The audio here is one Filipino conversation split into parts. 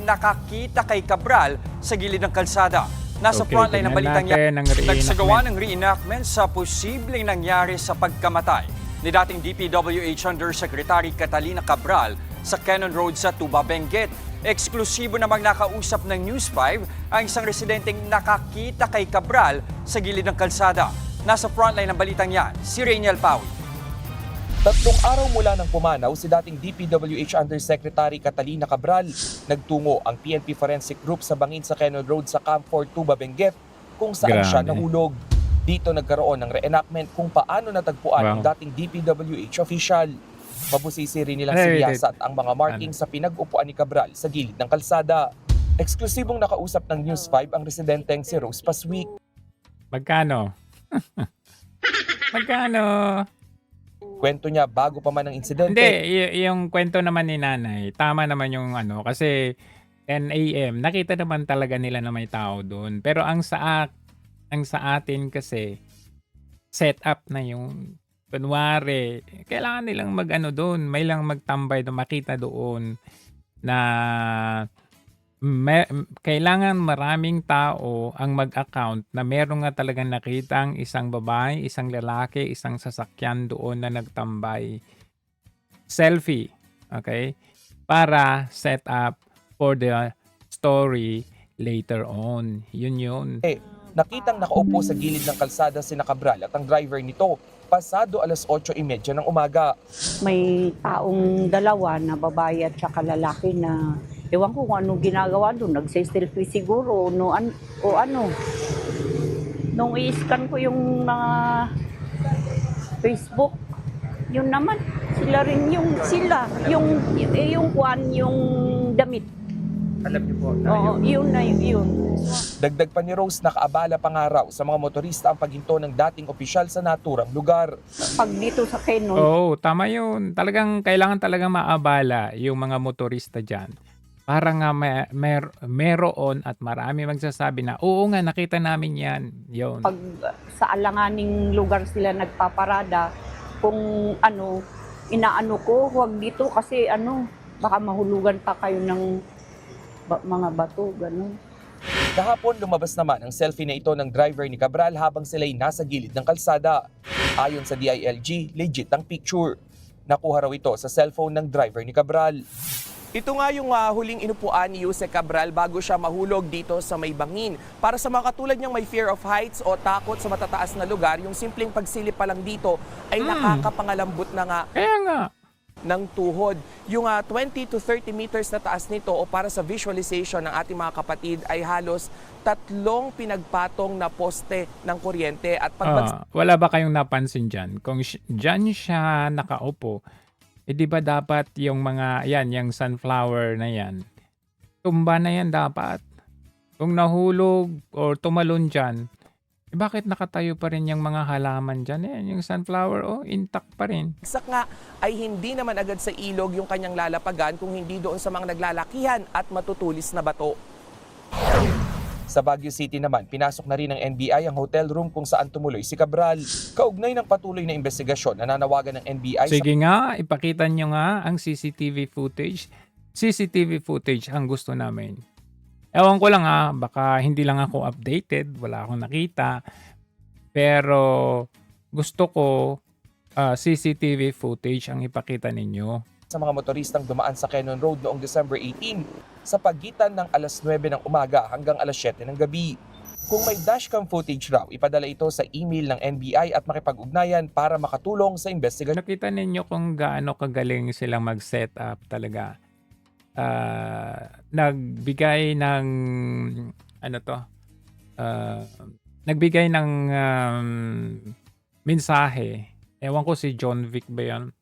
nakakita kay Cabral sa gilid ng kalsada. Nasa Okay, frontline ng tingnan balitang natin yan, ang reenactment. nagsagawa ng reenactment sa posibleng nangyari sa pagkamatay ni dating DPWH Undersecretary Catalina Cabral sa Cannon Road sa Tuba, Benguet. Eksklusibo namang nakausap ng News 5 ang isang residenteng nakakita kay Cabral sa gilid ng kalsada. Nasa frontline ng balitang yan, si Rainiel Pawi. 3 araw mula nang pumanaw si dating DPWH Undersecretary Catalina Cabral, nagtungo ang PNP Forensic Group sa bangin sa Cannon Road sa Camp 4 Tuba, Benguet kung saan siya Grabe. nahulog. Dito nagkaroon ng reenactment kung paano natagpuan ang Wow. dating DPWH official. Mabusisi rin nilang Ay, siniyasat ang mga markings sa pinag-upuan ni Cabral sa gilid ng kalsada. Eksklusibong nakausap ng News 5 ang residenteng si Rose Paswick. Magkano? Magkano? Kwento niya bago pa man ang insidente. Hindi, yung kwento naman ni nanay, tama naman yung ano, kasi 10 a.m., nakita naman talaga nila na may tao doon. Pero ang sa atin kasi, set up na yung, kunwari, kailangan nilang mag-ano doon, may lang magtambay doon, makita doon na kailangan maraming tao ang mag-account na meron nga talagang nakitang isang babae, isang lalaki, isang sasakyan doon na nagtambay. Selfie, okay? Para set up for the story later on. Yun. Nakitang nakaupo sa gilid ng kalsada si Cabral at ang driver nito pasado 8:30 ng umaga. May taong dalawa na babae at saka lalaki na ewan ko kung anong ginagawa doon. Nagse-selfie siguro o ano. Nung i-scan ko yung mga Facebook, yun naman, yung damit. Alam niyo po Oo, yun na yun. Dagdag pa ni Rose, nakaabala pa nga raw sa mga motorista ang paghinto ng dating opisyal sa naturang lugar. Pag dito sa Cannon, Oo, tama yun. Kailangan talagang maabala yung mga motorista dyan. Para nga meron at marami magsasabi na, oo nga, nakita namin yan. Yun. pag sa alanganing lugar sila nagpaparada, kung inaano ko, huwag dito kasi baka mahulugan pa kayo ng mga bato, gano'n. Kahapon lumabas naman ang selfie na ito ng driver ni Cabral habang sila'y nasa gilid ng kalsada. Ayon sa DILG, legit ang picture. Nakuha raw ito sa cellphone ng driver ni Cabral. Ito nga yung huling inupuan ni Jose Cabral bago siya mahulog dito sa may bangin. Para sa mga katulad niyang may fear of heights o takot sa matataas na lugar, yung simpleng pagsilip pa lang dito ay nakakapangalambot na nga Kaya nga. ng tuhod. Yung 20 to 30 meters na taas nito o para sa visualization ng ating mga kapatid ay halos 3 pinagpatong na poste ng kuryente at Wala ba kayong napansin dyan? Kung dyan siya nakaupo, di ba dapat yung mga, yung sunflower na yan, tumba na yan dapat. Kung nahulog or tumalon dyan, bakit nakatayo pa rin yung mga halaman dyan? Yung sunflower, intact pa rin. bagsak nga ay hindi naman agad sa ilog yung kanyang lalapagan kung hindi doon sa mga naglalakihan at matutulis na bato. Sa Baguio City naman, pinasok na rin ng NBI ang hotel room kung saan tumuloy si Cabral. Kaugnay ng patuloy na investigasyon, nananawagan ng NBI Sige nga, ipakita nyo nga ang CCTV footage. CCTV footage ang gusto namin. Ewan ko lang baka hindi lang ako updated, wala akong nakita. Pero gusto ko CCTV footage ang ipakita ninyo. sa mga motoristang dumaan sa Cannon Road noong December 18 sa pagitan ng alas 9 ng umaga hanggang alas 7 ng gabi. Kung may dashcam footage raw, ipadala ito sa email ng NBI at makipag-ugnayan para makatulong sa investigasyon. Nakita ninyo kung gaano kagaling silang mag-set up talaga. Nagbigay ng nagbigay ng mensahe. Ewan ko si John Vic ba yun?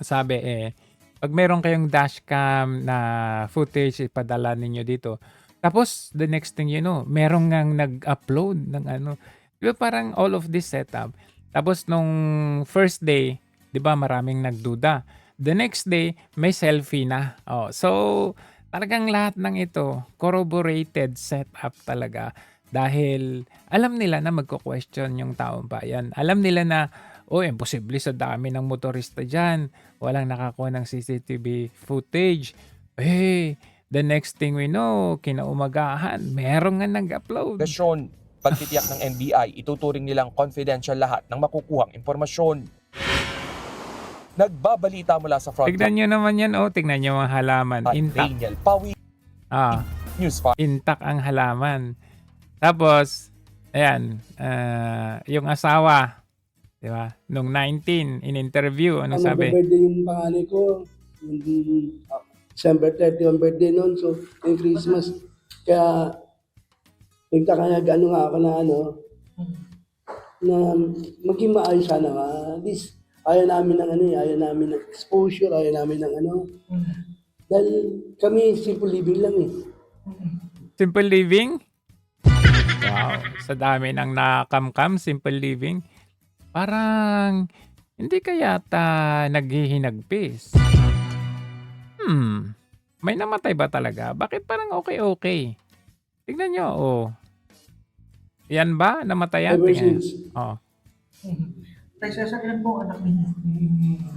Sabi pag meron kayong dashcam na footage, ipadala ninyo dito. Tapos, the next thing you know, meron ngang nag-upload ng Di ba parang all of this setup. Tapos, nung first day, di ba maraming nagduda. The next day, may selfie na. So, talagang lahat ng ito, corroborated setup talaga. Dahil alam nila na magko-question yung taong bayan. Alam nila na, imposible sa dami ng motorista dyan. Walang nakakuha ng CCTV footage. The next thing we know, kinaumagahan, meron nga nag-upload. Investigasyon. Pagtitiyak ng NBI, ituturing nilang confidential lahat ng makukuhang impormasyon. Nagbabalita mula sa Frontline. Tignan nyo naman yan, tignan nyo ang halaman. Intact. Daniel Pawi, News 5. Intact ang halaman. Tapos, ayan, yung asawa, di ba? Nung 19, in-interview, ano sabi? Birthday yung panganay ko, yung December 31 birthday noon, so yung Christmas. Kaya, nagtaka nga ako na maging maayos sana nga. At least, ayaw namin ng exposure, ayaw namin ng Dahil kami simple living lang eh. Simple living? Wow, sa dami ng nakamkam, simple living. Parang hindi kayata naghihinagpis. May namatay ba talaga? Bakit parang okay? Tignan nyo, Yan ba? Namatayan? Ever Tingnan. since. Tay Cesar, ilan po ang anak ninyo?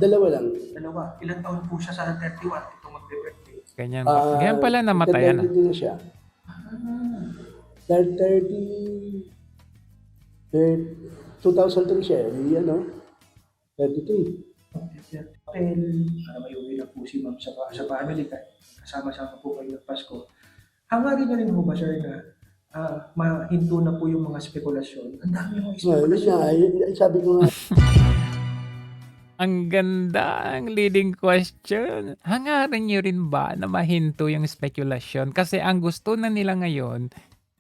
Dalawa lang. Dalawa. Ilan taon po siya sa 31 itong magbe-birthday? Ganyan ba? Ganyan pala namatayan. 32 na siya. 2003 siya. 32. Dahil may uwi na po si ma'am sa family, kasama-sama po kayo ng Pasko. Hangarin niyo rin po ba, sir, na mahinto na po yung mga spekulasyon? Ang dami yung spekulasyon. Sabi ko nga, Ang ganda, ang leading question. Hangarin nyo rin ba na mahinto yung speculation? Kasi ang gusto na nila ngayon,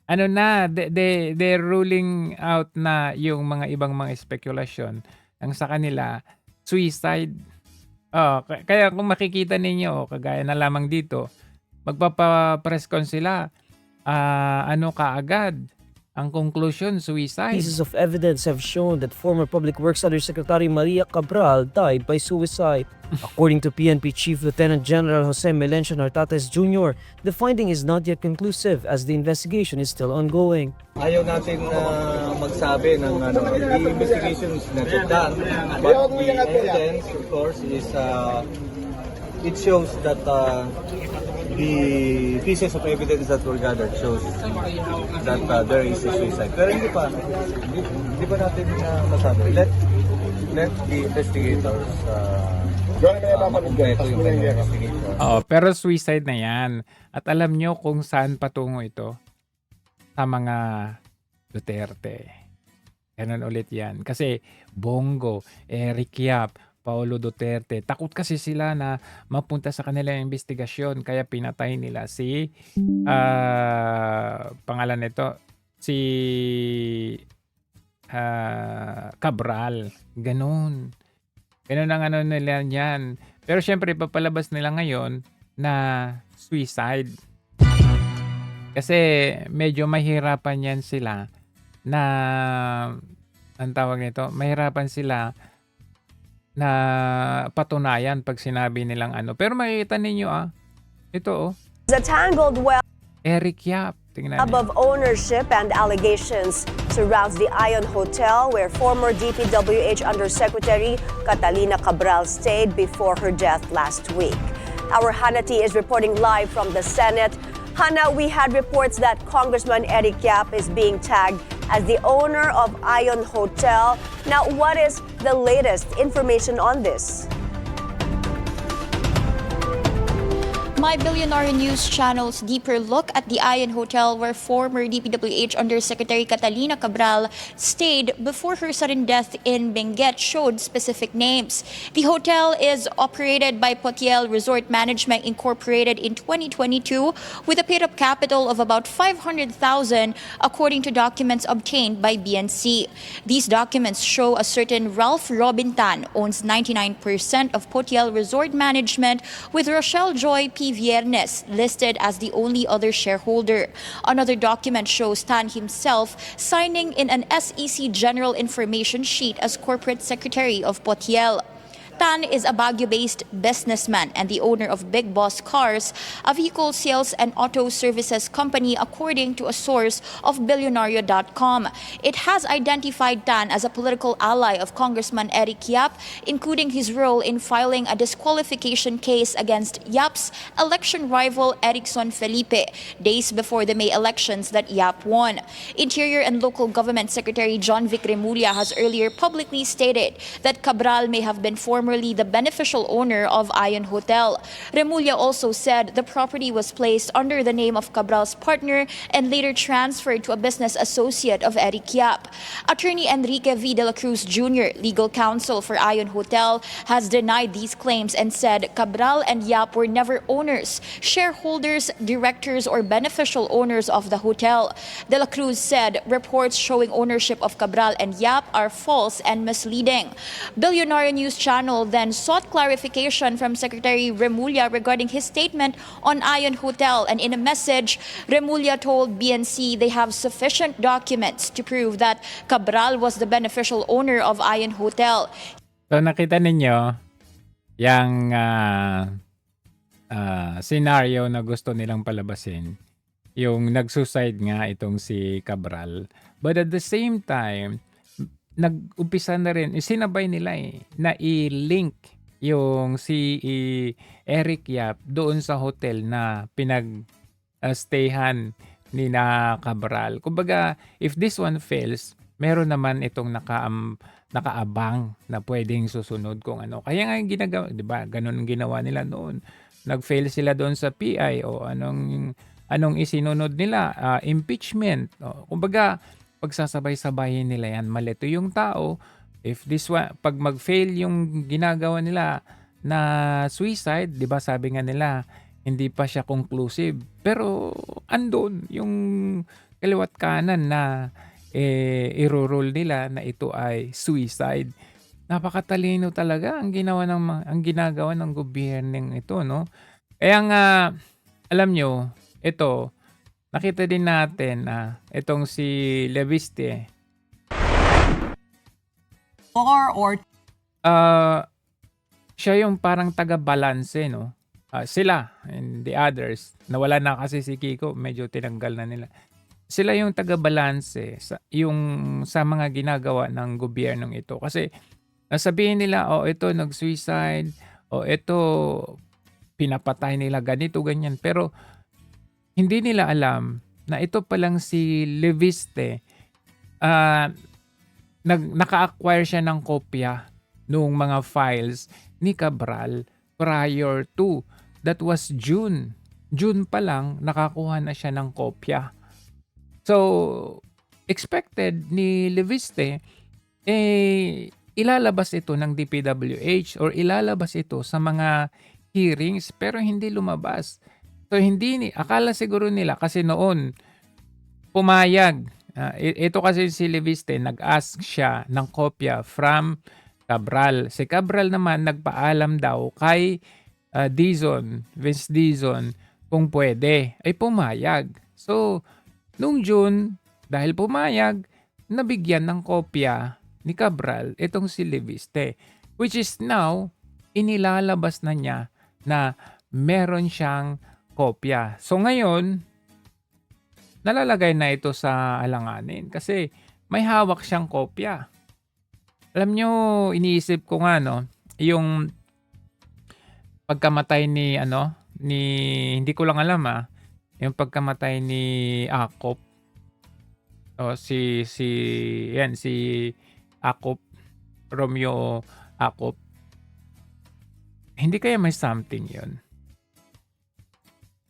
they're ruling out na yung mga ibang mga speculation. Ang sa kanila, suicide. Kaya kung makikita ninyo, kagaya na lamang dito, magpapa-press con sila, kaagad? Ang conclusion, suicide. Pieces of evidence have shown that former Public Works Undersecretary Maria Cabral died by suicide. According to PNP Chief Lieutenant General Jose Melencio Nartates Jr., the finding is not yet conclusive as the investigation is still ongoing. Ayaw natin magsabi ng the investigation is not yet done, but the evidence, of course, is it shows that the pieces of evidence that were gathered shows that there is a suicide. Pero hindi pa natin masabi. Let the investigators makumpleto yung investigation. Pero suicide na yan. At alam nyo kung saan patungo ito? Sa mga Duterte. Ganun ulit yan. Kasi Bongo, Eric Yap, Paulo Duterte. Takot kasi sila na mapunta sa kanilang investigasyon kaya pinatay nila si pangalan nito si Cabral. Ganun ang nila yan. Pero syempre papalabas nila ngayon na suicide. Kasi medyo mahirapan yan sila na ang tawag nito, mahirapan sila na patunayan pag sinabi nilang Pero makikita ninyo ito The tangled web Eric Yap. Tingnan niyo. of ownership and allegations surrounds the Ion Hotel where former DPWH Undersecretary Catalina Cabral stayed before her death last week. Our Hannity is reporting live from the Senate. Hannah, we had reports that Congressman Eric Yap is being tagged as the owner of Ion Hotel. Now, what is the latest information on this? My Billionaire News Channel's deeper look at the Ion Hotel where former DPWH Undersecretary Catalina Cabral stayed before her sudden death in Benguet showed specific names. The hotel is operated by Potiel Resort Management Incorporated in 2022 with a paid-up capital of about $500,000 according to documents obtained by BNC. These documents show a certain Ralph Robintan owns 99% of Potiel Resort Management with Rochelle Joy P. Viernes listed as the only other shareholder. Another document shows Tan himself signing in an SEC General Information Sheet as Corporate Secretary of Potiel. Tan is a Baguio-based businessman and the owner of Big Boss Cars, a vehicle sales and auto services company, according to a source of Billionario.com. It has identified Tan as a political ally of Congressman Eric Yap, including his role in filing a disqualification case against Yap's election rival Erickson Felipe, days before the May elections that Yap won. Interior and Local Government Secretary John Vic Remulla has earlier publicly stated that Cabral may have been formerly the beneficial owner of Ion Hotel. Remulla also said the property was placed under the name of Cabral's partner and later transferred to a business associate of Eric Yap. Attorney Enrique V. de la Cruz Jr., legal counsel for Ion Hotel, has denied these claims and said Cabral and Yap were never owners, shareholders, directors, or beneficial owners of the hotel. De la Cruz said reports showing ownership of Cabral and Yap are false and misleading. Billionaire News Channel then sought clarification from Secretary Remulla regarding his statement on Ion Hotel, and in a message, Remulla told BNC they have sufficient documents to prove that Cabral was the beneficial owner of Ion Hotel. So nakita ninyo yung scenario na gusto nilang palabasin. Yung nag-suicide nga itong si Cabral. But at the same time, nag-umpisa na rin, sinabay nila na i-link yung si Eric Yap doon sa hotel na pinag-stayhan ni na Cabral. Kumbaga, if this one fails, meron naman itong nakaabang na pwedeng susunod kung ano. Kaya nga ginagawa, di ba? Ganun ang ginawa nila noon. Nag-fail sila doon sa PI o anong isinunod nila, impeachment. O, kumbaga, pagsasabay-sabayin nila yan, malito yung tao. If this one, pag mag-fail yung ginagawa nila na suicide, di ba sabi nga nila, hindi pa siya conclusive. Pero andun yung kaliwat kanan na i-roll nila na ito ay suicide. Napakatalino talaga ang ginagawa ng gobyernong ito, no? Kaya nga, alam nyo, ito, nakita din natin na itong si Leviste. Siya yung parang taga-balanse, no? Sila and the others, nawala na kasi si Kiko, medyo tinanggal na nila. Sila yung taga-balanse sa mga ginagawa ng gobyernong ito. Kasi sabihin nila, ito nag-suicide, ito pinapatay nila ganito, ganyan. Pero hindi nila alam na ito palang si Leviste, naka-acquire siya ng kopya noong mga files ni Cabral prior to. That was June. June pa lang, nakakuha na siya ng kopya. So, expected ni Leviste, ilalabas ito ng DPWH or ilalabas ito sa mga hearings, pero hindi lumabas. So, akala siguro nila kasi noon, pumayag. Ito kasi si Leviste, nag-ask siya ng kopya from Cabral. Si Cabral naman, nagpaalam daw kay Vince Dizon, kung pwede, ay pumayag. So, noong June, dahil pumayag, nabigyan ng kopya ni Cabral itong si Leviste, which is now, inilalabas na niya na meron siyang kopya. So ngayon, nalalagay na ito sa alanganin kasi may hawak siyang kopya. Alam nyo, iniisip ko nga, no, yung pagkamatay ni hindi ko lang alam yung pagkamatay ni Akop. Si Akop, Romeo Akop. Hindi kaya may something yun?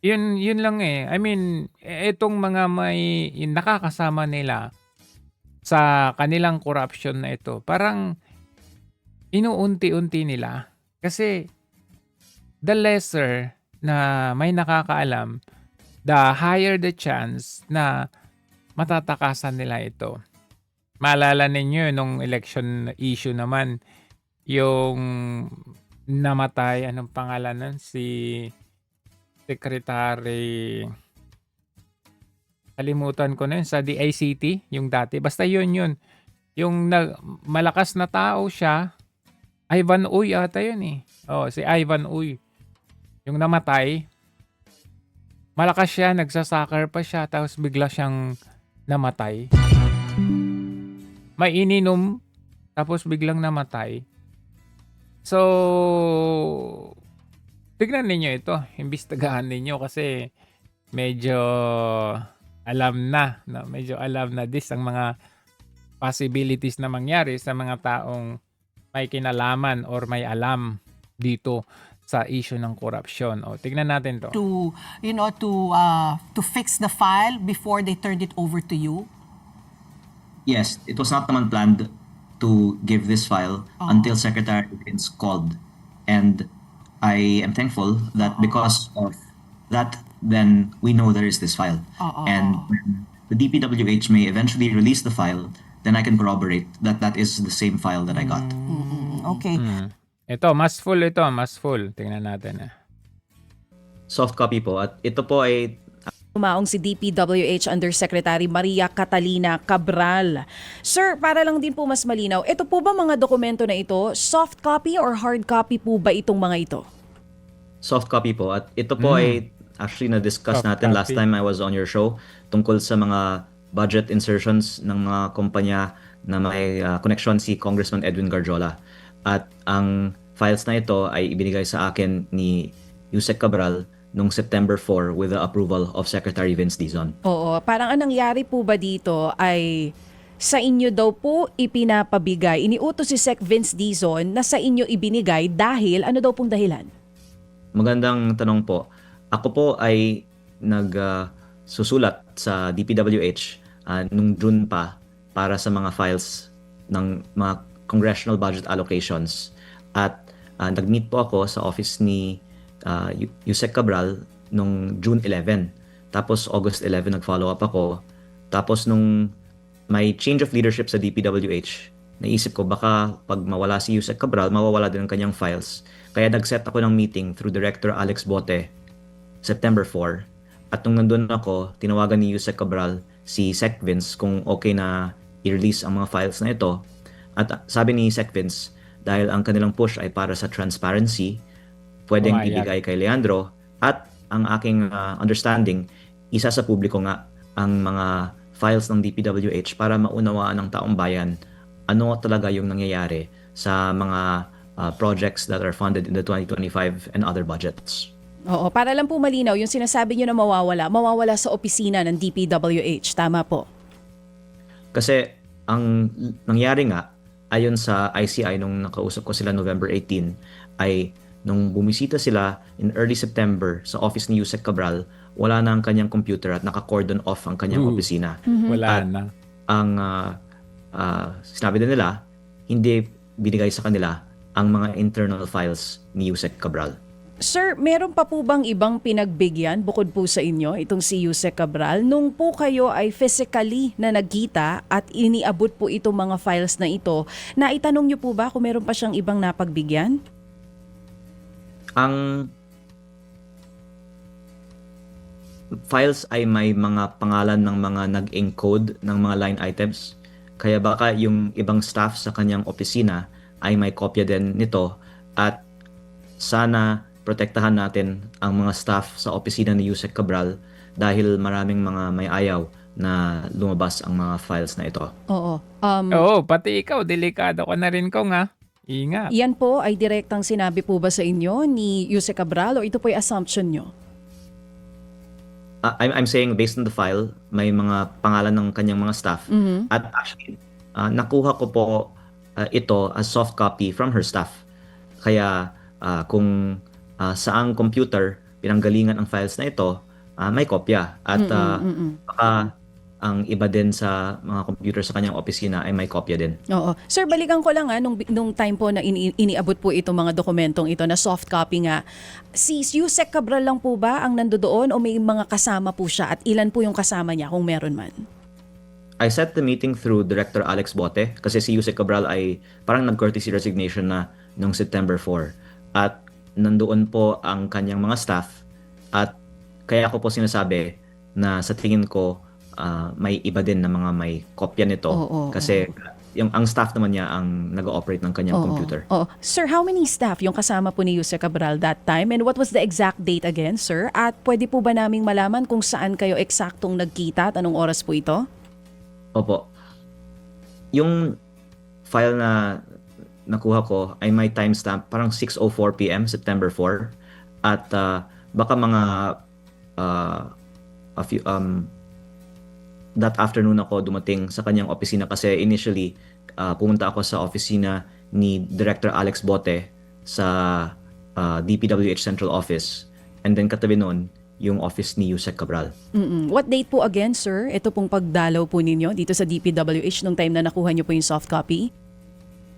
Yun lang I mean, itong mga may nakakasama nila sa kanilang corruption na ito, parang inuunti-unti nila. Kasi the lesser na may nakakaalam, the higher the chance na matatakasan nila ito. Maalala ninyo nung election issue naman, yung namatay, anong pangalan nun? Si Secretary, kalimutan ko na yun, sa DICT, yung dati. Basta yun. Yung malakas na tao siya, Ivan Uy ata yun eh. Oh, si Ivan Uy. Yung namatay. Malakas siya, nagsasoccer pa siya, tapos bigla siyang namatay. May ininom, tapos biglang namatay. So, tignan ninyo ito. Imbestigahan ninyo kasi medyo alam na. No? Medyo alam na this ang mga possibilities na mangyari sa mga taong may kinalaman or may alam dito sa issue ng korupsyon. O, tignan natin to. To fix the file before they turned it over to you? Yes, it was not naman planned to give this file until Secretary Vince called. And I am thankful that because of that, then we know there is this file. And when the DPWH may eventually release the file, then I can corroborate that that is the same file that I got. Okay. Ito, mas full ito. Mas full. Tingnan natin. Soft copy po. At ito po ay Umaong si DPWH Undersecretary Maria Catalina Cabral. Sir, para lang din po mas malinaw, ito po ba mga dokumento na ito, soft copy or hard copy po ba itong mga ito? soft copy po. At ito po ay actually na-discuss Soft natin last copy. time I was on your show tungkol sa mga budget insertions ng mga kumpanya na may connection si Congressman Edwin Garjola. At ang files na ito ay ibinigay sa akin ni Yusek Cabral noong September 4 with the approval of Secretary Vince Dizon. Oo, parang ang nangyari po ba dito ay sa inyo daw po ipinapabigay, iniutos si Sec Vince Dizon na sa inyo ibinigay dahil, ano daw pong dahilan? Magandang tanong po. Ako po ay nagsusulat sa DPWH nung June pa para sa mga files ng mga congressional budget allocations. At nag-meet po ako sa office ni Yusek Cabral nung June 11. Tapos August 11 nag-follow up ako. Tapos nung may change of leadership sa DPWH, naisip ko baka pag mawala si Yusek Cabral, mawawala din ang kanyang files. Kaya nag-set ako ng meeting through Director Alex Bote, September 4. At nung nandun ako, tinawagan ni Yusek Cabral si Sec Vince kung okay na i-release ang mga files na ito. At sabi ni Sec Vince, dahil ang kanilang push ay para sa transparency, pwedeng Pumayag. ibigay kay Leandro. At ang aking understanding, isa sa publiko nga ang mga files ng DPWH para maunawaan ng taong bayan ano talaga yung nangyayari sa mga projects that are funded in the 2025 and other budgets. Oo, para lang po malinaw, yung sinasabi nyo na mawawala sa opisina ng DPWH, tama po? Kasi ang nangyari nga, ayon sa ICI nung nakausap ko sila November 18, ay nung bumisita sila in early September sa office ni Yusek Cabral, wala na ang kanyang computer at naka-cordon off ang kanyang opisina. Wala At na. ang sinabi din nila, hindi binigay sa kanila ang mga internal files ni Yusek Cabral. Sir, meron pa po bang ibang pinagbigyan bukod po sa inyo, itong si Yusek Cabral, nung po kayo ay physically na nagkita at iniabot po itong mga files na ito, na itanong nyo po ba kung meron pa siyang ibang napagbigyan? Ang files ay may mga pangalan ng mga nag-encode ng mga line items. Kaya baka yung ibang staff sa kanyang opisina ay may kopya din nito at sana protektahan natin ang mga staff sa opisina ni Yusek Cabral dahil maraming mga may ayaw na lumabas ang mga files na ito. Oo. Oo, pati ikaw, delikado ka na rin kong ha. Ingat. Yan po ay direktang sinabi po ba sa inyo ni Yusek Cabral o ito po ay assumption nyo? I'm saying based on the file, may mga pangalan ng kanyang mga staff. At actually, nakuha ko po ito as soft copy from her staff. Kaya kung saang computer pinanggalingan ang files na ito, may kopya. At baka ang iba din sa mga computer sa kanyang opisina ay may kopya din. Oo. Sir, balikan ko lang nung time po na iniabot po itong mga dokumentong ito na soft copy nga. Si Yusek Cabral lang po ba ang nandoon o may mga kasama po siya at ilan po yung kasama niya kung meron man? I set the meeting through Director Alex Bote kasi si Yusek Cabral ay parang nag-courtesy resignation na noong September 4. At nandoon po ang kanyang mga staff at kaya ako po sinasabi na sa tingin ko may iba din na mga may kopya nito kasi ang staff naman niya ang nag-ooperate ng kanyang computer. Oo. Sir, how many staff yung kasama po ni Yusek Cabral that time? And what was the exact date again, sir? At pwede po ba naming malaman kung saan kayo eksaktong nagkita at anong oras po ito? Opo. Yung file na nakuha ko ay may timestamp, parang 6:04 p.m. September 4. At baka mga that afternoon ako dumating sa kanyang opisina kasi initially pumunta ako sa opisina ni Director Alex Bote sa DPWH Central Office, and then katabi noon yung office ni Yusek Cabral. What date po again, sir? Ito pong pagdalaw po ninyo dito sa DPWH nung time na nakuha nyo po yung soft copy?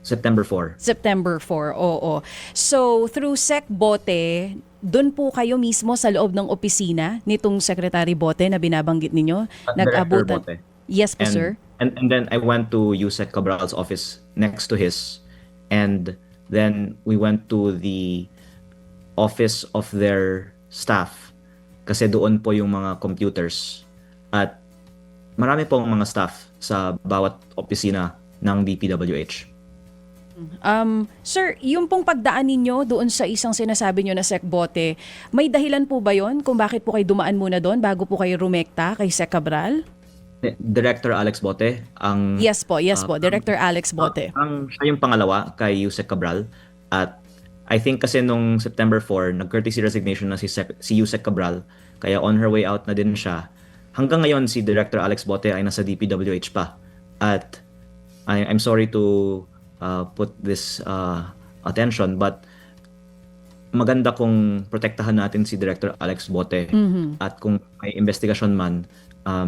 September 4. September 4, oo. So, through Sec Bote, doon po kayo mismo sa loob ng opisina nitong Secretary Bote na binabanggit ninyo? Director Bote. Yes po, sir. And then I went to Yusek Cabral's office next to his, and then we went to the office of their staff kasi doon po yung mga computers at marami pong mga staff sa bawat opisina ng DPWH. Sir, yung pong pagdaan ninyo doon sa isang sinasabi nyo na Sec Bote, may dahilan po ba yon kung bakit po kayo dumaan muna doon bago po kayo rumekta kay Sec Cabral? Director Alex Bote ang Yes po, Director Alex Bote. Siya yung pangalawa kay Yusek Cabral, at I think kasi nung September 4 nag-courtesy resignation na si Yusek Cabral, kaya on her way out na din siya. Hanggang ngayon si Director Alex Bote ay nasa DPWH pa, at I'm sorry to put this attention, but maganda kung protektahan natin si Director Alex Bote, at kung may investigasyon man,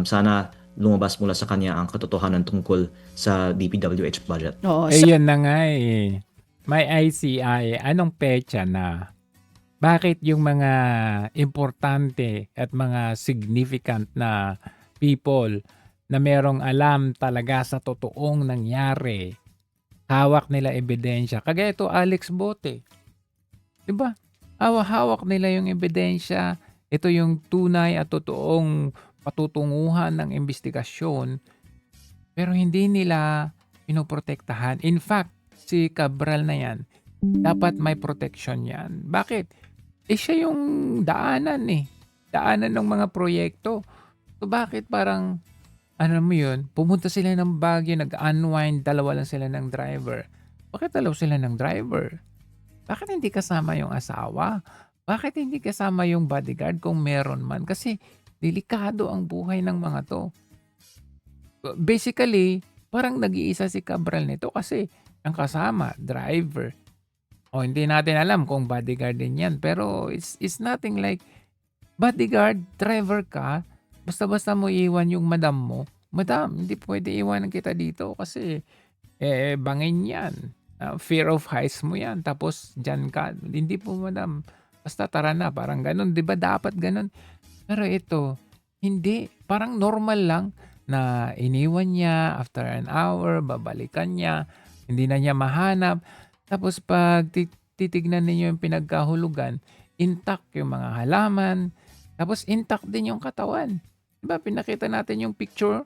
sana lumabas mula sa kanya ang katotohanan tungkol sa DPWH budget. Oo, Yun na nga eh. May ICI, anong petsa na? Bakit yung mga importante at mga significant na people na merong alam talaga sa totoong nangyari, hawak nila ebidensya? Kagaya ito, Alex Bote. Diba? Hawak nila yung ebidensya. Ito yung tunay at totoong patutunguhan ng investigasyon, pero hindi nila pinoprotektahan. In fact, si Cabral na yan, dapat may protection yan. Bakit? Siya yung daanan daanan ng mga proyekto. So bakit parang, mo yun, pumunta sila ng Baguio, nag-unwind, dalawa lang sila ng driver. Bakit dalawa sila ng driver? Bakit hindi kasama yung asawa? Bakit hindi kasama yung bodyguard kung meron man? Kasi delikado ang buhay ng mga to. Basically, parang nag-iisa si Cabral nito kasi ang kasama, driver. Hindi natin alam kung bodyguard din yan. Pero it's nothing like bodyguard, driver ka, basta-basta mo iwan yung madam mo. Madam, hindi pwede iwanan kita dito kasi bangin yan. Fear of heights mo yan. Tapos dyan ka. Hindi po, madam. Basta tara na. Parang ganun. Diba dapat ganun? Pero ito, hindi. Parang normal lang na iniwan niya after an hour, babalikan niya, hindi na niya mahanap. Tapos pag titignan ninyo yung pinagkahulugan, intact yung mga halaman, tapos intact din yung katawan. Diba, pinakita natin yung picture.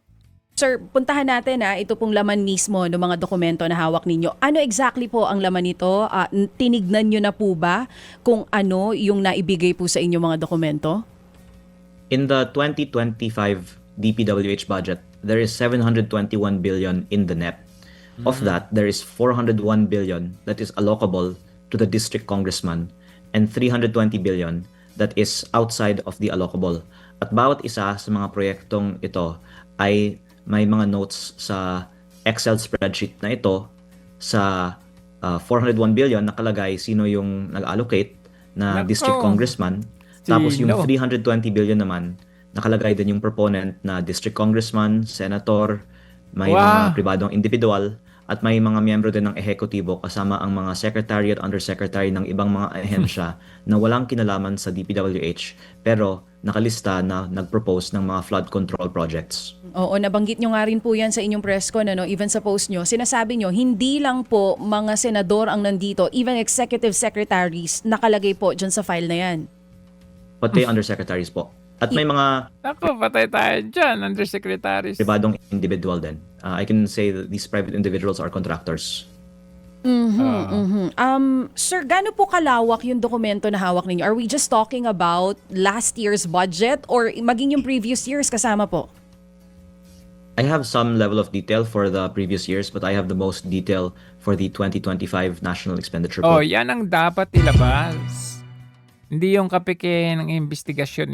Sir, puntahan natin ito pong laman mismo ng mga dokumento na hawak ninyo. Ano exactly po ang laman nito? Tinignan nyo na po ba kung ano yung naibigay po sa inyo mga dokumento? In the 2025 DPWH budget, there is 721 billion in the NEP. Of that, there is 401 billion that is allocable to the district congressman and 320 billion that is outside of the allocable. At bawat isa sa mga proyektong ito ay may mga notes sa Excel spreadsheet na ito. Sa 401 billion nakalagay sino yung nag-allocate na district congressman. Tapos yung 320 billion naman, nakalagay din yung proponent na district congressman, senator, may mga pribadong individual, at may mga miyembro din ng ehekutibo kasama ang mga secretary at undersecretary ng ibang mga ahensya na walang kinalaman sa DPWH pero nakalista na nag-propose ng mga flood control projects. Oo, nabanggit nyo nga rin po yan sa inyong press con, even sa post nyo. Sinasabi nyo, hindi lang po mga senador ang nandito, even executive secretaries nakalagay po dyan sa file na yan. Pati undersecretaries po. At may mga Ako, patay tayo dyan, undersecretaries. pribadong individual din. I can say that these private individuals are contractors. Sir, gaano po kalawak yung dokumento na hawak ninyo? Are we just talking about last year's budget or maging yung previous years kasama po? I have some level of detail for the previous years, but I have the most detail for the 2025 National Expenditure Oh, Report. yan ang dapat ilabas. Hindi yung kapike ng investigasyon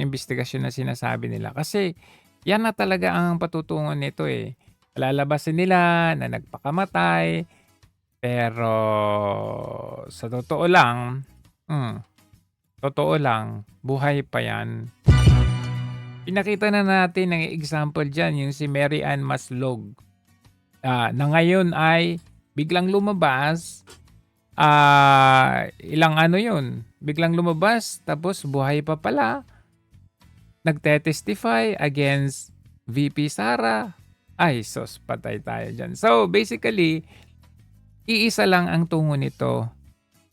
na sinasabi nila. Kasi yan na talaga ang patutungon nito eh. Lalabasin nila na nagpakamatay. Pero sa totoo lang, buhay pa yan. Pinakita na natin ng example dyan, yung si Mary Ann Maslog. Na ngayon ay biglang lumabas. Biglang lumabas, tapos buhay pa pala. Nagte-testify against VP Sara. Ay, sos, patay tayo dyan. So, basically, iisa lang ang tungo nito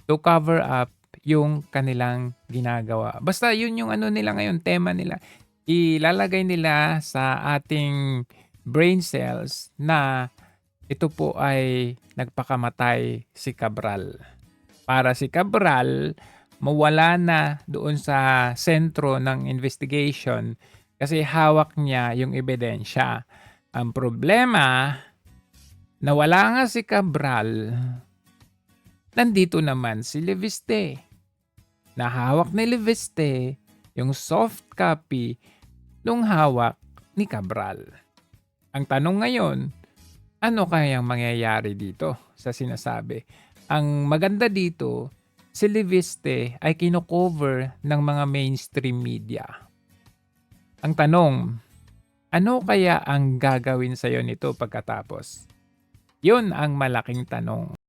to cover up yung kanilang ginagawa. Basta yun yung nila ngayon, tema nila. Ilalagay nila sa ating brain cells na ito po ay nagpakamatay si Cabral. Para si Cabral mawala na doon sa sentro ng investigation kasi hawak niya yung ebidensya. Ang problema, nawala nga si Cabral, nandito naman si Leviste. Nahawak ni Leviste yung soft copy nung hawak ni Cabral. Ang tanong ngayon, ano kayang mangyayari dito sa sinasabi? Ang maganda dito, si Leviste ay kinocover ng mga mainstream media. Ang tanong, ano kaya ang gagawin sa'yo nito pagkatapos? Yun ang malaking tanong.